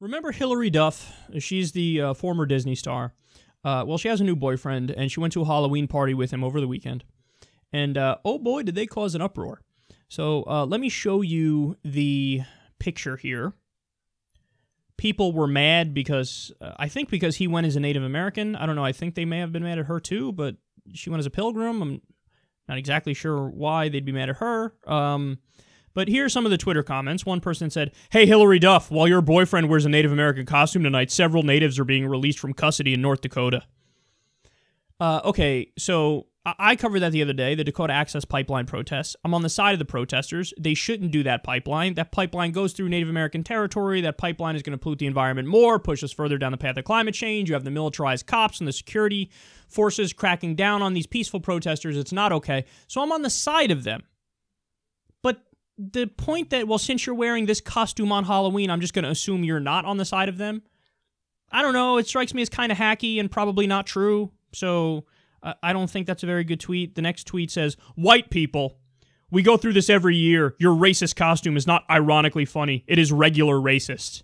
Remember Hilary Duff? She's the former Disney star. Well, she has a new boyfriend, and she went to a Halloween party with him over the weekend. And, oh boy, did they cause an uproar. So, let me show you the picture here. People were mad because, I think because he went as a Native American. I don't know, I think they may have been mad at her too, but she went as a pilgrim. I'm not exactly sure why they'd be mad at her. But here's some of the Twitter comments. One person said, "Hey, Hilary Duff, while your boyfriend wears a Native American costume tonight, several natives are being released from custody in North Dakota." Okay, so I covered that the other day, the Dakota Access Pipeline protests. I'm on the side of the protesters. They shouldn't do that pipeline. That pipeline goes through Native American territory. That pipeline is going to pollute the environment more, push us further down the path of climate change. You have the militarized cops and the security forces cracking down on these peaceful protesters. It's not okay. So I'm on the side of them. But the point that, well, since you're wearing this costume on Halloween, I'm just going to assume you're not on the side of them. I don't know. It strikes me as kind of hacky and probably not true. So I don't think that's a very good tweet. The next tweet says, "White people, we go through this every year. Your racist costume is not ironically funny. It is regular racist."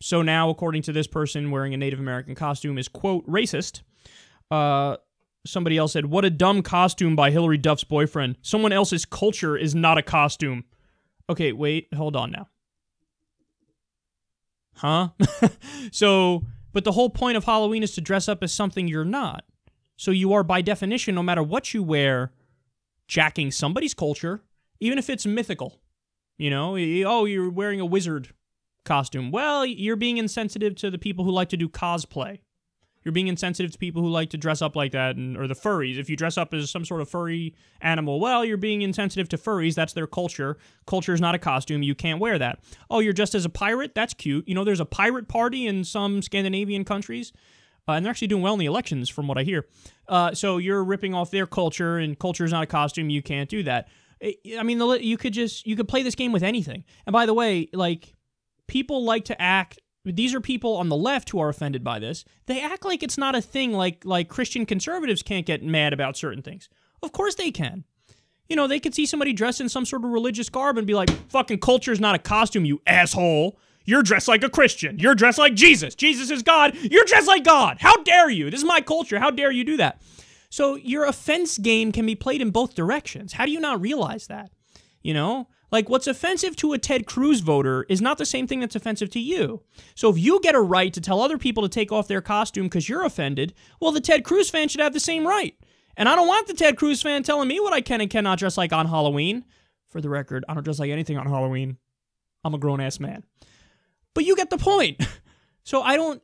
So now, according to this person, wearing a Native American costume is, quote, racist. Somebody else said, "What a dumb costume by Hilary Duff's boyfriend. Someone else's culture is not a costume." Okay, wait, hold on now. Huh? But the whole point of Halloween is to dress up as something you're not. So you are, by definition, no matter what you wear, jacking somebody's culture, even if it's mythical. You know, oh, you're wearing a wizard costume. Well, you're being insensitive to the people who like to do cosplay. You're being insensitive to people who like to dress up like that, or the furries. If you dress up as some sort of furry animal, well, you're being insensitive to furries. That's their culture. Culture is not a costume. You can't wear that. Oh, you're dressed as a pirate? That's cute. You know, there's a pirate party in some Scandinavian countries, and they're actually doing well in the elections, from what I hear. So you're ripping off their culture, and culture is not a costume. You can't do that. I mean, you could play this game with anything. And by the way, like, people like to act. These are people on the left who are offended by this. They act like it's not a thing, like Christian conservatives can't get mad about certain things. Of course they can. You know, they could see somebody dressed in some sort of religious garb and be like, "Fucking culture's not a costume, you asshole. You're dressed like a Christian. You're dressed like Jesus. Jesus is God. You're dressed like God. How dare you? This is my culture. How dare you do that?" So your offense game can be played in both directions. How do you not realize that? You know? Like, what's offensive to a Ted Cruz voter is not the same thing that's offensive to you. So if you get a right to tell other people to take off their costume because you're offended, well, the Ted Cruz fan should have the same right. And I don't want the Ted Cruz fan telling me what I can and cannot dress like on Halloween. For the record, I don't dress like anything on Halloween. I'm a grown-ass man. But you get the point. So I don't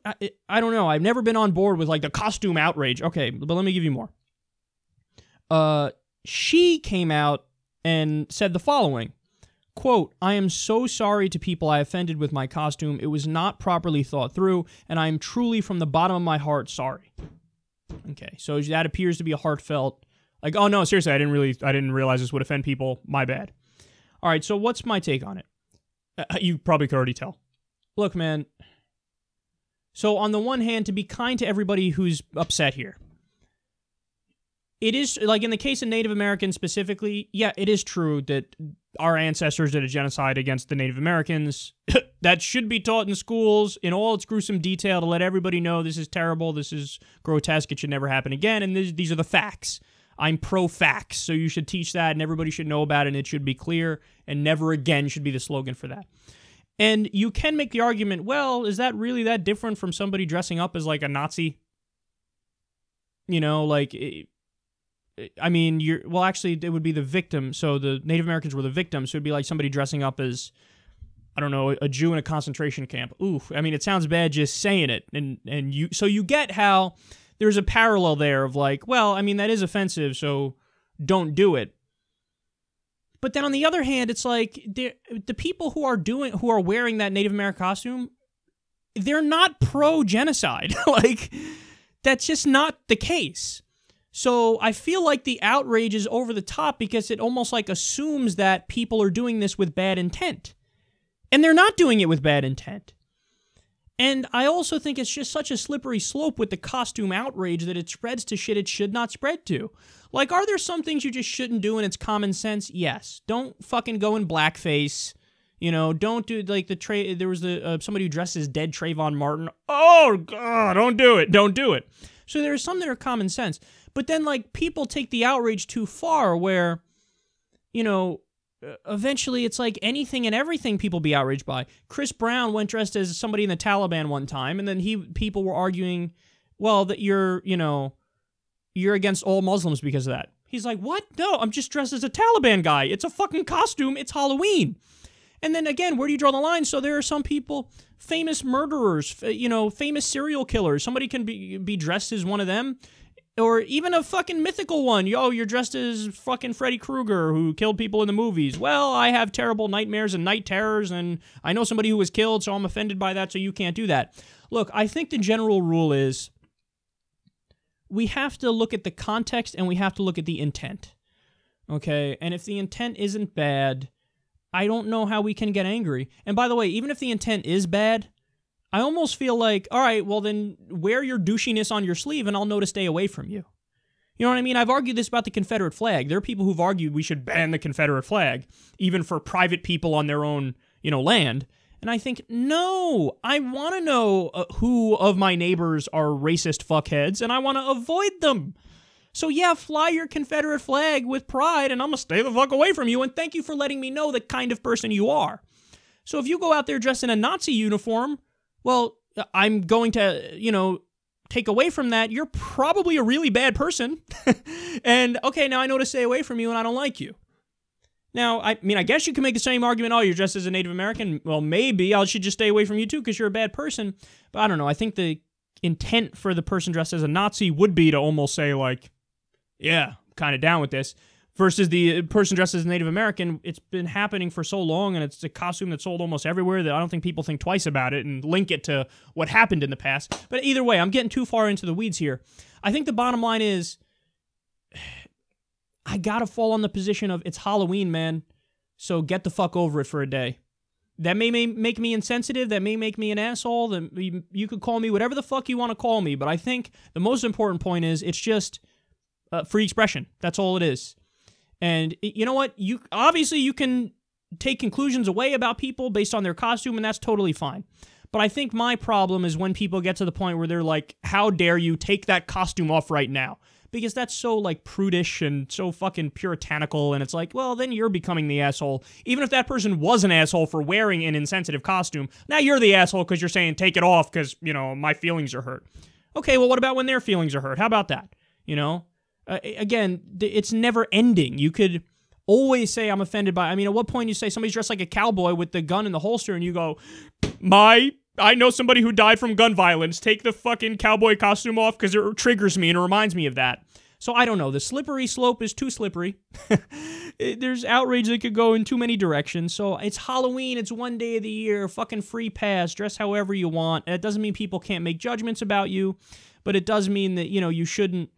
know. I've never been on board with, like, the costume outrage. Okay, but let me give you more. She came out and said the following. Quote, "I am so sorry to people I offended with my costume. It was not properly thought through, and I am truly from the bottom of my heart sorry." Okay, so that appears to be a heartfelt, like, "Oh no, seriously, I didn't realize this would offend people. My bad." All right, so what's my take on it? You probably could already tell. Look, man. So on the one hand, to be kind to everybody who's upset here, it is, like in the case of Native Americans specifically, yeah, it is true that our ancestors did a genocide against the Native Americans. That should be taught in schools in all its gruesome detail to let everybody know this is terrible, this is grotesque, it should never happen again, and these are the facts. I'm pro-facts, so you should teach that, and everybody should know about it, and it should be clear, and never again should be the slogan for that. And you can make the argument, well, is that really that different from somebody dressing up as, like, a Nazi? You know, like, I mean, well, actually, it would be the victim. So the Native Americans were the victims. So it'd be like somebody dressing up as, I don't know, a Jew in a concentration camp. Oof. I mean, it sounds bad just saying it. And you get how there's a parallel there of like, well, I mean, that is offensive, so don't do it. But then on the other hand, it's like the people who are wearing that Native American costume, they're not pro-genocide. Like, that's just not the case. So I feel like the outrage is over the top because it almost like assumes that people are doing this with bad intent. And they're not doing it with bad intent. And I also think it's just such a slippery slope with the costume outrage that it spreads to shit it should not spread to. Like, are there some things you just shouldn't do and it's common sense? Yes. Don't fucking go in blackface. You know, don't do like there was somebody who dressed as dead Trayvon Martin. Oh God, don't do it. Don't do it. So there's some that are common sense. But then like people take the outrage too far where, you know, eventually it's like anything and everything people be outraged by. Chris Brown went dressed as somebody in the Taliban one time, and then people were arguing, well, that you're against all Muslims because of that. He's like, what? No, I'm just dressed as a Taliban guy. It's a fucking costume. It's Halloween. And then again, where do you draw the line? So there are some people, famous murderers, famous serial killers. Somebody can be dressed as one of them. Or even a fucking mythical one. You're dressed as fucking Freddy Krueger who killed people in the movies. Well, I have terrible nightmares and night terrors, and I know somebody who was killed, so I'm offended by that, so you can't do that. Look, I think the general rule is we have to look at the context and we have to look at the intent. Okay? And if the intent isn't bad, I don't know how we can get angry. And by the way, even if the intent is bad, I almost feel like, all right, well then wear your douchiness on your sleeve and I'll know to stay away from you. You know what I mean? I've argued this about the Confederate flag. There are people who've argued we should ban the Confederate flag, even for private people on their own, land. And I think, no, I want to know who of my neighbors are racist fuckheads, and I want to avoid them. So yeah, fly your Confederate flag with pride, and I'm going to stay the fuck away from you, and thank you for letting me know the kind of person you are. So if you go out there dressed in a Nazi uniform, well, I'm going to, take away from that. You're probably a really bad person. And, okay, now I know to stay away from you and I don't like you. Now, I guess you can make the same argument, oh, you're dressed as a Native American. Well, maybe I should just stay away from you too because you're a bad person. But I don't know. I think the intent for the person dressed as a Nazi would be to almost say, like, yeah, kind of down with this. Versus the person dressed as a Native American, it's been happening for so long, and it's a costume that's sold almost everywhere that I don't think people think twice about it and link it to what happened in the past. But either way, I'm getting too far into the weeds here. I think the bottom line is, I gotta fall on the position of, it's Halloween, man, so get the fuck over it for a day. That may make me insensitive, that may make me an asshole, that you could call me whatever the fuck you want to call me, but I think the most important point is, it's just free expression. That's all it is. And you know what? You can take conclusions away about people based on their costume, and that's totally fine. But I think my problem is when people get to the point where they're like, how dare you take that costume off right now? Because that's so, like, prudish and so fucking puritanical, and it's like, well, then you're becoming the asshole. Even if that person was an asshole for wearing an insensitive costume, now you're the asshole because you're saying take it off because, my feelings are hurt. Okay, well, what about when their feelings are hurt? How about that? Again, it's never ending. You could always say I'm offended by, at what point you say somebody's dressed like a cowboy with the gun in the holster and you go, I know somebody who died from gun violence. Take the fucking cowboy costume off because it triggers me and it reminds me of that. So I don't know. The slippery slope is too slippery. There's outrage that could go in too many directions. So it's Halloween. It's one day of the year. Fucking free pass. Dress however you want. It doesn't mean people can't make judgments about you, but it does mean that, you shouldn't,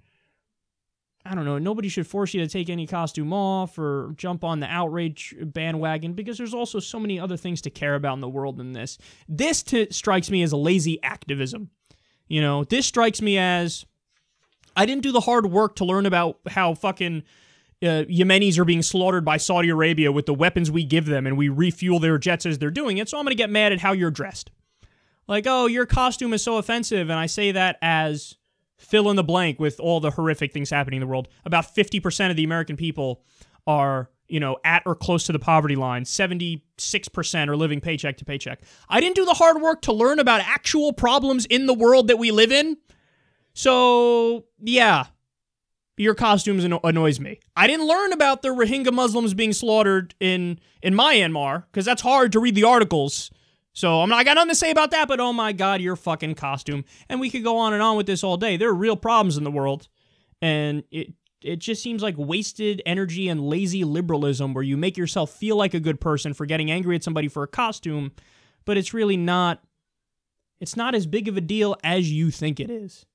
I don't know, nobody should force you to take any costume off or jump on the outrage bandwagon because there's also so many other things to care about in the world than this. This strikes me as a lazy activism. This strikes me as, I didn't do the hard work to learn about how fucking Yemenis are being slaughtered by Saudi Arabia with the weapons we give them and we refuel their jets as they're doing it, so I'm going to get mad at how you're dressed. Like, oh, your costume is so offensive, and I say that as fill in the blank with all the horrific things happening in the world. About 50% of the American people are, at or close to the poverty line. 76% are living paycheck to paycheck. I didn't do the hard work to learn about actual problems in the world that we live in. So, yeah, your costumes annoys me. I didn't learn about the Rohingya Muslims being slaughtered in Myanmar, because that's hard to read the articles. So I got nothing to say about that, but oh my God, your fucking costume. And we could go on and on with this all day. There are real problems in the world. And it just seems like wasted energy and lazy liberalism where you make yourself feel like a good person for getting angry at somebody for a costume, but it's really not, it's not as big of a deal as you think it is.